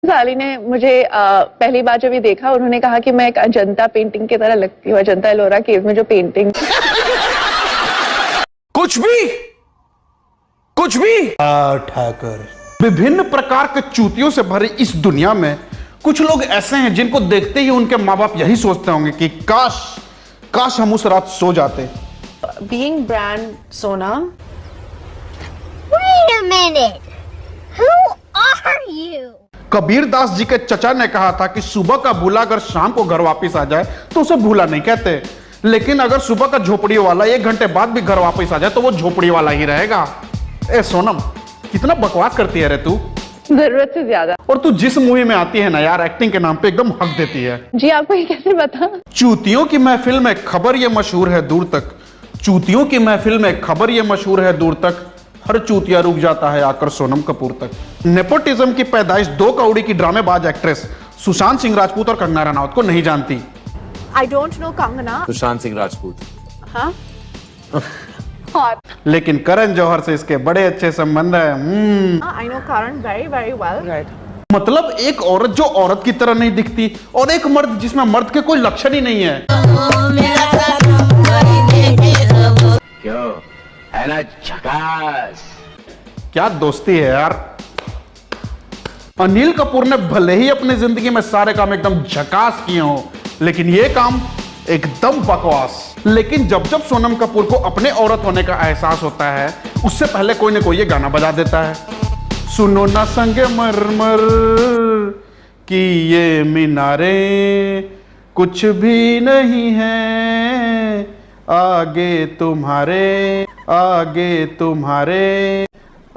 साली ने मुझे पहली बार जब ये देखा, उन्होंने कहा कि मैं एक अजंता पेंटिंग की तरह लगती हूँ, अजंता एलोरा केव में जो पेंटिंग। कुछ भी ठाकर। विभिन्न प्रकार के चूतियों से भरी इस दुनिया में कुछ लोग ऐसे हैं जिनको देखते ही उनके माँ बाप यही सोचते होंगे कि काश हम उस रात सो जाते। Being brand Sonam. Wait a minute. Who are you? Kabir Das ji के चचा ने कहा था कि सुबह का भूला अगर शाम को घर वापस आ जाए तो उसे भूला नहीं कहते, लेकिन अगर सुबह का झोपड़ी वाला 1 घंटे बाद भी घर वापस आ जाए तो वो झोपड़ी वाला ही रहेगा। ए सोनम, कितना बकवास करती है रे तू, जरूरत से ज्यादा। और तू जिस मूवी में आती है ना यार, एक्टिंग के नाम पे एकदम हक देती है। जी आपको ये कैसे पता? चूतियों की महफिल में खबर ये मशहूर है दूर तक, चूतियों की महफिल में खबर ये मशहूर है दूर तक, हर चूतिया रुक जाता है आकर सोनम कपूर तक। नेपोटिज्म की पैदाइश 2 कौड़ी की ड्रामेबाज एक्ट्रेस सुशांत सिंह राजपूत और कंगना रनौत को नहीं जानती। I don't know Kangana. Sushant Singh Rajput. हाँ? लेकिन करण जौहर से इसके बड़े अच्छे संबंध है। I know Karan very very well. Right. मतलब एक औरत जो औरत की तरह नहीं दिखती और एक मर्द जिसमें मर्द के कोई लक्षण ही नहीं है। क्यों है ना झकास। क्या दोस्ती है यार। अनिल कपूर ने भले ही अपनी जिंदगी में सारे काम एकदम झकास किए हों, लेकिन ये काम एकदम बकवास। लेकिन जब जब सोनम कपूर को अपने औरत होने का एहसास होता है, उससे पहले कोई ना कोई ये गाना बजा देता है। सुनो ना संगे मरमर कि ये मीनारे कुछ भी नहीं है आगे तुम्हारे, आगे तुम्हारे,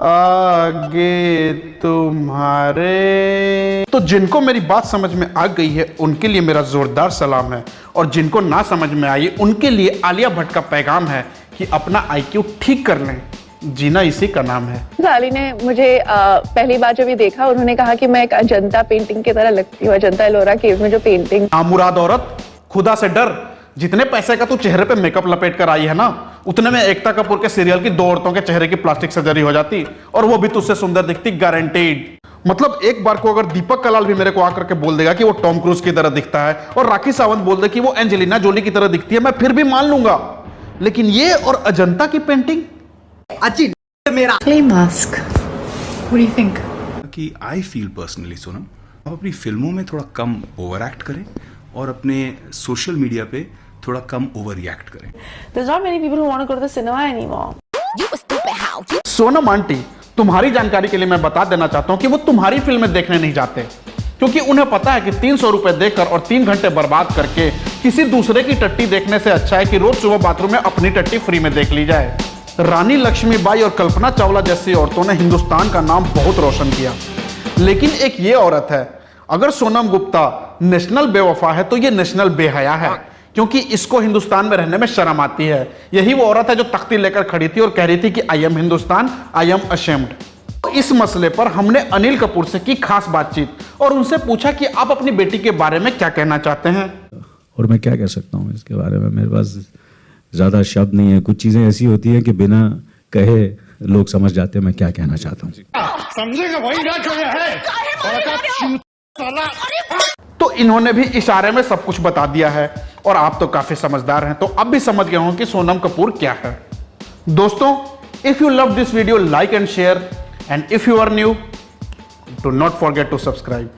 आगे तुम्हारे। तो जिनको मेरी बात समझ में आ गई है उनके लिए मेरा जोरदार सलाम है, और जिनको ना समझ में आई उनके लिए आलिया भट्ट का पैगाम है कि अपना IQ ठीक कर लें, जीना इसी का नाम है। साली ने मुझे पहली बार जब ये देखा, उन्होंने कहा कि मैं एक अजंता पेंटिंग की तरह लगती हूँ, अजंता एलोरा केव में जो पेंटिंग। नामुराद औरत, खुदा से डर। जितने पैसे का तू चेहरे पे मेकअप लपेट कर आई है ना, उतने में एकता कपूर के सीरियल की 2 औरतों के चेहरे की प्लास्टिक सर्जरी हो जाती, और वो भी तुझसे सुंदर दिखती, गारंटीड। मतलब एक बार को अगर दीपक कलाल भी मेरे को आकर के बोल देगा कि वो टॉम क्रूज की तरह दिखता है, और राखी सावंत बोल दे कि वो एंजेलिना जोली की तरह दिखती है, मैं फिर भी मान लूंगा। लेकिन ये और अजंता की पेंटिंग अच्छी मेरा mask. What do you think? कि आई फील पर्सनली सोनम, आप अपनी फिल्मों में थोड़ा कम ओवर एक्ट करें और अपने सोशल मीडिया पे थोड़ा कम ओवर रिएक्ट करें। There's not many people who want to go to the cinema anymore. Sonam aunty, तुम्हारी जानकारी के लिए मैं बता देना चाहता हूं कि वो तुम्हारी फिल्में देखने नहीं जाते, क्योंकि उन्हें पता है कि 300 रुपए देकर और 3 घंटे बर्बाद करके किसी दूसरे की टट्टी देखने से अच्छा है कि रोज सुबह बाथरूम में अपनी टट्टी फ्री में देख ली जाए। रानी लक्ष्मीबाई और कल्पना चावला जैसी औरतों ने हिंदुस्तान का नाम बहुत रोशन किया, लेकिन एक ये औरत है। अगर सोनम गुप्ता नेशनल बेवफा है तो ये नेशनल बेहया है, क्योंकि इसको हिंदुस्तान में रहने में शर्म आती है। यही वो औरत है जो तख्ती लेकर खड़ी थी और कह रही थी कि I am Hindustan, I am ashamed. इस मसले पर हमने अनिल कपूर से की खास बातचीत और उनसे पूछा कि आप अपनी बेटी के बारे में क्या कहना चाहते हैं। और मैं क्या कह सकता हूँ इसके बारे में, मेरे पास ज़्यादा शब्द नहीं है। कुछ चीज़ें ऐसी होती हैं कि बिना कहे लोग समझ जाते हैं मैं क्या कहना चाहता हूँ। समझेगा वही ना जो है। तो इन्होंने भी इशारे में सब कुछ बता दिया है, और आप तो काफी समझदार हैं, तो अब भी समझ गए हों कि सोनम कपूर क्या है। दोस्तों, if you love this video, like and share, and if you are new, do not forget to subscribe.